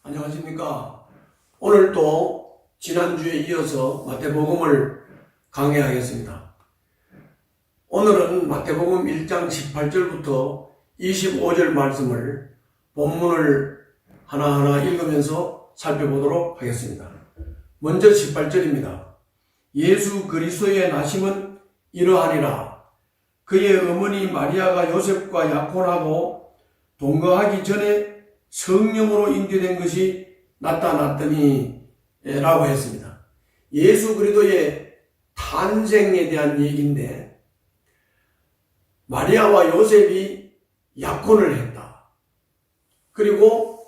안녕하십니까. 오늘 또 지난주에 이어서 마태복음을 강해하겠습니다. 오늘은 마태복음 1장 18절부터 25절 말씀을 본문을 하나하나 읽으면서 살펴보도록 하겠습니다. 먼저 18절입니다. 예수 그리스도의 나심은 이러하니라. 그의 어머니 마리아가 요셉과 약혼하고 동거하기 전에 성령으로 잉태된 것이 나타났더니 라고 했습니다. 예수 그리스도의 탄생에 대한 얘기인데, 마리아와 요셉이 약혼을 했다. 그리고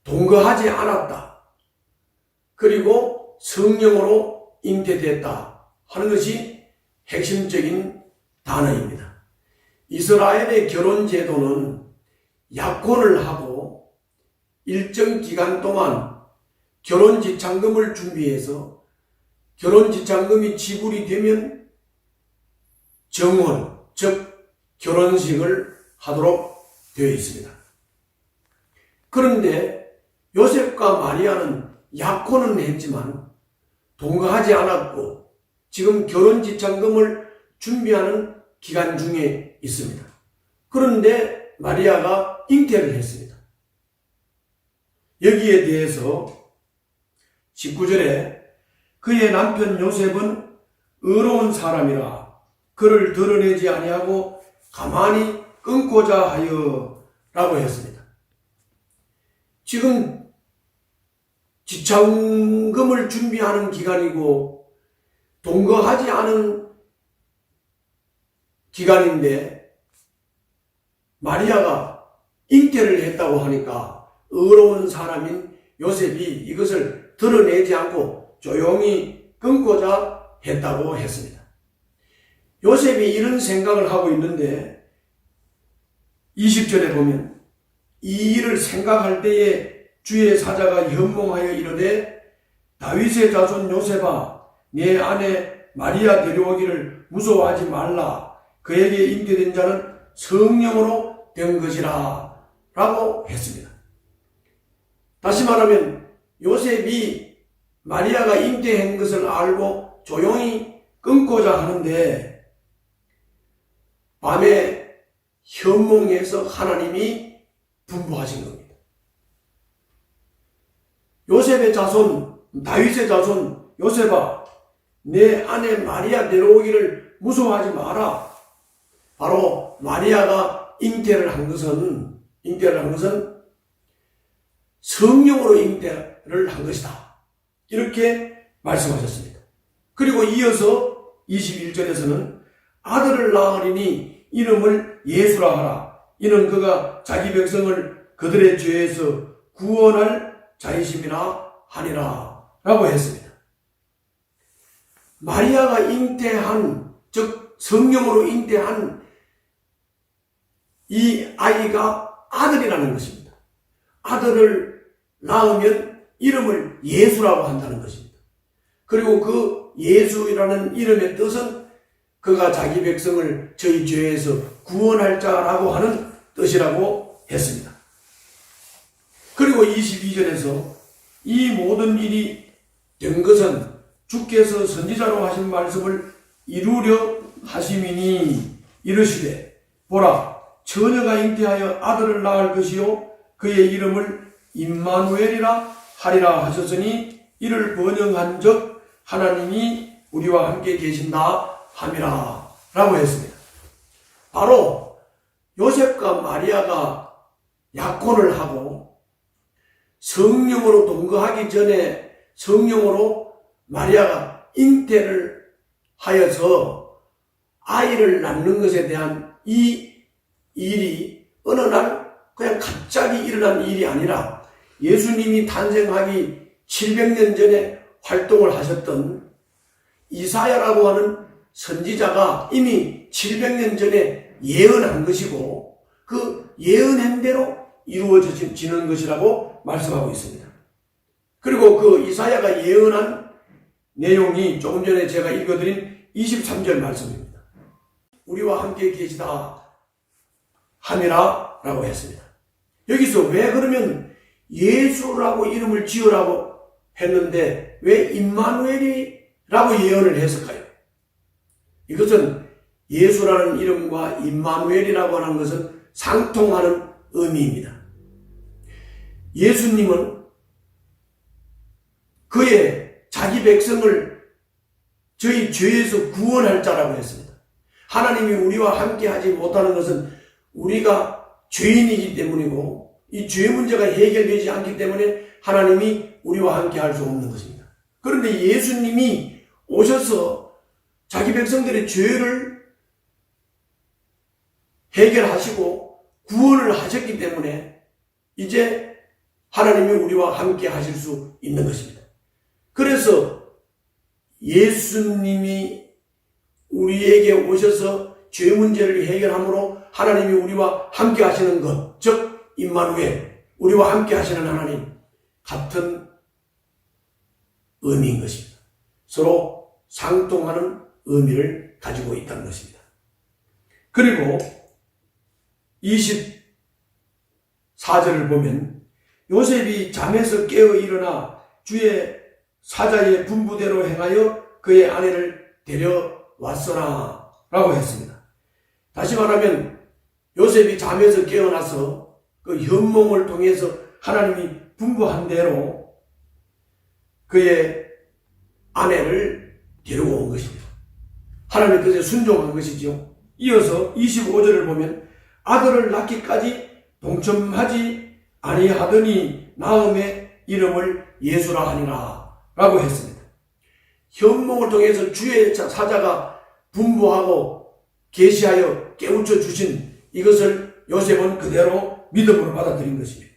동거하지 않았다. 그리고 성령으로 잉태됐다 하는 것이 핵심적인 단어입니다. 이스라엘의 결혼 제도는 약혼을 하고 일정 기간 동안 결혼지참금을 준비해서 결혼지참금이 지불이 되면 정혼, 즉 결혼식을 하도록 되어 있습니다. 그런데 요셉과 마리아는 약혼은 했지만 동거하지 않았고 지금 결혼지참금을 준비하는 기간 중에 있습니다. 그런데 마리아가 잉태를 했습니다. 여기에 대해서 19절에 그의 남편 요셉은 의로운 사람이라 그를 드러내지 아니하고 가만히 끊고자 하여 라고 했습니다. 지금 지참금을 준비하는 기간이고 동거하지 않은 기간인데 마리아가 잉태를 했다고 하니까 의로운 사람인 요셉이 이것을 드러내지 않고 조용히 끊고자 했다고 했습니다. 요셉이 이런 생각을 하고 있는데 20절에 보면 이 일을 생각할 때에 주의 사자가 현몽하여 이르되 다윗의 자손 요셉아 내 아내 마리아 데려오기를 무서워하지 말라. 그에게 잉태된 자는 성령으로 된 것이라 라고 했습니다. 다시 말하면 요셉이 마리아가 잉태한 것을 알고 조용히 끊고자 하는데 밤에 현몽에서 하나님이 분부하신 겁니다. 요셉의 자손, 다윗의 자손 요셉아 내 아내 마리아 데려오기를 무서워하지 마라. 바로 마리아가 잉태를 한 것은 성령으로 잉태를 한 것이다. 이렇게 말씀하셨습니다. 그리고 이어서 21절에서는 아들을 낳으리니 이름을 예수라 하라. 이는 그가 자기 백성을 그들의 죄에서 구원할 자이심이라 하니라 라고 했습니다. 마리아가 잉태한, 즉 성령으로 잉태한 이 아이가 아들이라는 것입니다. 아들을 낳으면 이름을 예수라고 한다는 것입니다. 그리고 그 예수라는 이름의 뜻은 그가 자기 백성을 저희 죄에서 구원할 자라고 하는 뜻이라고 했습니다. 그리고 22절에서 이 모든 일이 된 것은 주께서 선지자로 하신 말씀을 이루려 하심이니 이르시되 보라 처녀가 잉태하여 아들을 낳을 것이요 그의 이름을 임마누엘이라 하리라 하셨으니 이를 번영한 즉 하나님이 우리와 함께 계신다 함이라 라고 했습니다. 바로 요셉과 마리아가 약혼을 하고 성령으로 동거하기 전에 성령으로 마리아가 잉태를 하여서 아이를 낳는 것에 대한 이 일이 어느 날 그냥 갑자기 일어난 일이 아니라 예수님이 탄생하기 700년 전에 활동을 하셨던 이사야라고 하는 선지자가 이미 700년 전에 예언한 것이고 그 예언한 대로 이루어지는 것이라고 말씀하고 있습니다. 그리고 그 이사야가 예언한 내용이 조금 전에 제가 읽어드린 23절 말씀입니다. 우리와 함께 계시다 함이라 라고 했습니다. 여기서 왜 그러면 예수라고 이름을 지으라고 했는데 왜 임마누엘이라고 예언을 했을까요? 이것은 예수라는 이름과 임마누엘이라고 하는 것은 상통하는 의미입니다. 예수님은 그의 자기 백성을 저희 죄에서 구원할 자라고 했습니다. 하나님이 우리와 함께 하지 못하는 것은 우리가 죄인이기 때문이고 이 죄 문제가 해결되지 않기 때문에 하나님이 우리와 함께 할 수 없는 것입니다. 그런데 예수님이 오셔서 자기 백성들의 죄를 해결하시고 구원을 하셨기 때문에 이제 하나님이 우리와 함께 하실 수 있는 것입니다. 그래서 예수님이 우리에게 오셔서 죄 문제를 해결함으로 하나님이 우리와 함께 하시는 것, 즉 임마누엘, 우리와 함께 하시는 하나님, 같은 의미인 것입니다. 서로 상통하는 의미를 가지고 있다는 것입니다. 그리고 24절을 보면 요셉이 잠에서 깨어 일어나 주의 사자의 분부대로 행하여 그의 아내를 데려왔으나 라고 했습니다. 다시 말하면 요셉이 잠에서 깨어나서 그 현몽을 통해서 하나님이 분부한 대로 그의 아내를 데려온 것입니다. 하나님의 뜻에 순종한 것이죠. 이어서 25절을 보면 아들을 낳기까지 동참하지 아니하더니 나음의 이름을 예수라 하니라 라고 했습니다. 현몽을 통해서 주의 사자가 분부하고 계시하여 깨우쳐 주신 이것을 요셉은 그대로 믿음으로 받아들인 것입니다.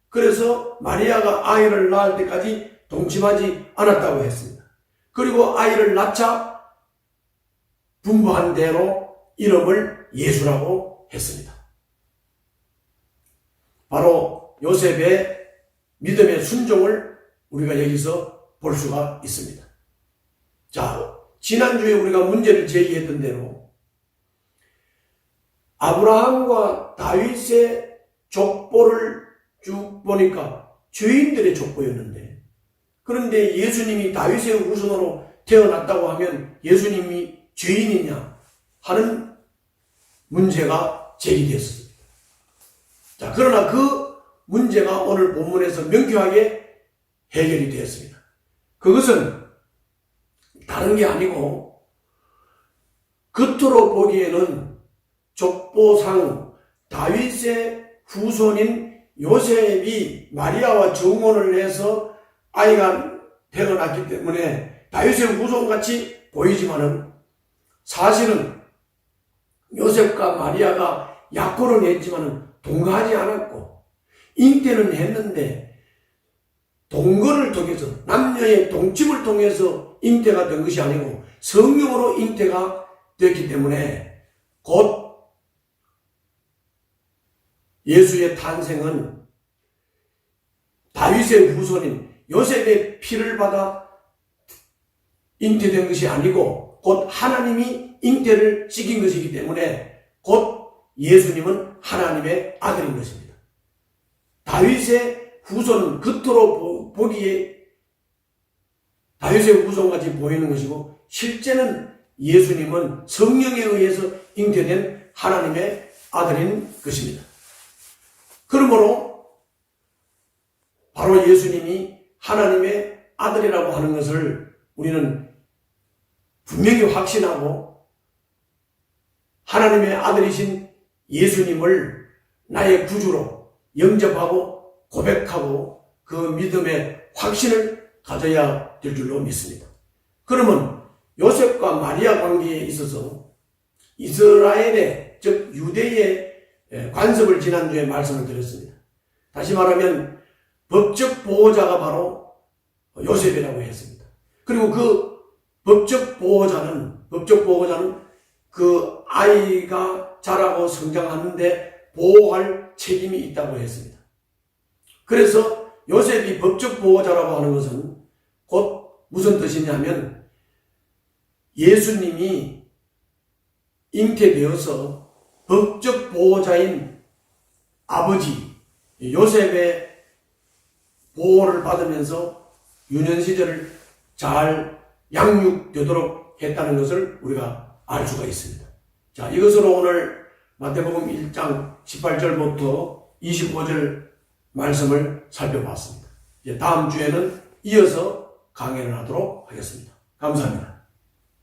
그래서 마리아가 아이를 낳을 때까지 동침하지 않았다고 했습니다. 그리고 아이를 낳자 분부한 대로 이름을 예수라고 했습니다. 바로 요셉의 믿음의 순종을 우리가 여기서 볼 수가 있습니다. 자, 지난주에 우리가 문제를 제기했던 대로 아브라함과 다윗의 족보를 쭉 보니까 죄인들의 족보였는데, 그런데 예수님이 다윗의 후손으로 태어났다고 하면 예수님이 죄인이냐 하는 문제가 제기되었습니다. 자, 그러나 그 문제가 오늘 본문에서 명쾌하게 해결이 되었습니다. 그것은 다른 게 아니고 겉으로 보기에는 족보상 다윗의 후손인 요셉이 마리아와 정혼을 해서 아이가 태어났기 때문에 다윗의 후손같이 보이지만은 사실은 요셉과 마리아가 약혼은 했지만은 동거하지 않았고 잉태는 했는데 동거를 통해서 남녀의 동침을 통해서 잉태가 된 것이 아니고 성령으로 잉태가 됐기 때문에 곧 예수의 탄생은 다윗의 후손인 요셉의 피를 받아 잉태된 것이 아니고 곧 하나님이 잉태를 시킨 것이기 때문에 곧 예수님은 하나님의 아들인 것입니다. 다윗의 후손은 겉으로 보기에 다윗의 후손같이 보이는 것이고 실제는 예수님은 성령에 의해서 잉태된 하나님의 아들인 것입니다. 그러므로 바로 예수님이 하나님의 아들이라고 하는 것을 우리는 분명히 확신하고 하나님의 아들이신 예수님을 나의 구주로 영접하고 고백하고 그 믿음의 확신을 가져야 될 줄로 믿습니다. 그러면 요셉과 마리아 관계에 있어서 이스라엘의 즉 유대의 관습을 지난주에 말씀을 드렸습니다. 다시 말하면 법적 보호자가 바로 요셉이라고 했습니다. 그리고 그 법적 보호자는 그 아이가 자라고 성장하는데 보호할 책임이 있다고 했습니다. 그래서 요셉이 법적 보호자라고 하는 것은 곧 무슨 뜻이냐면 예수님이 잉태되어서 법적 보호자인 아버지 요셉의 보호를 받으면서 유년 시절을 잘 양육되도록 했다는 것을 우리가 알 수가 있습니다. 자, 이것으로 오늘 마태복음 1장 18절부터 25절 말씀을 살펴봤습니다. 이제 다음 주에는 이어서 강연을 하도록 하겠습니다. 감사합니다.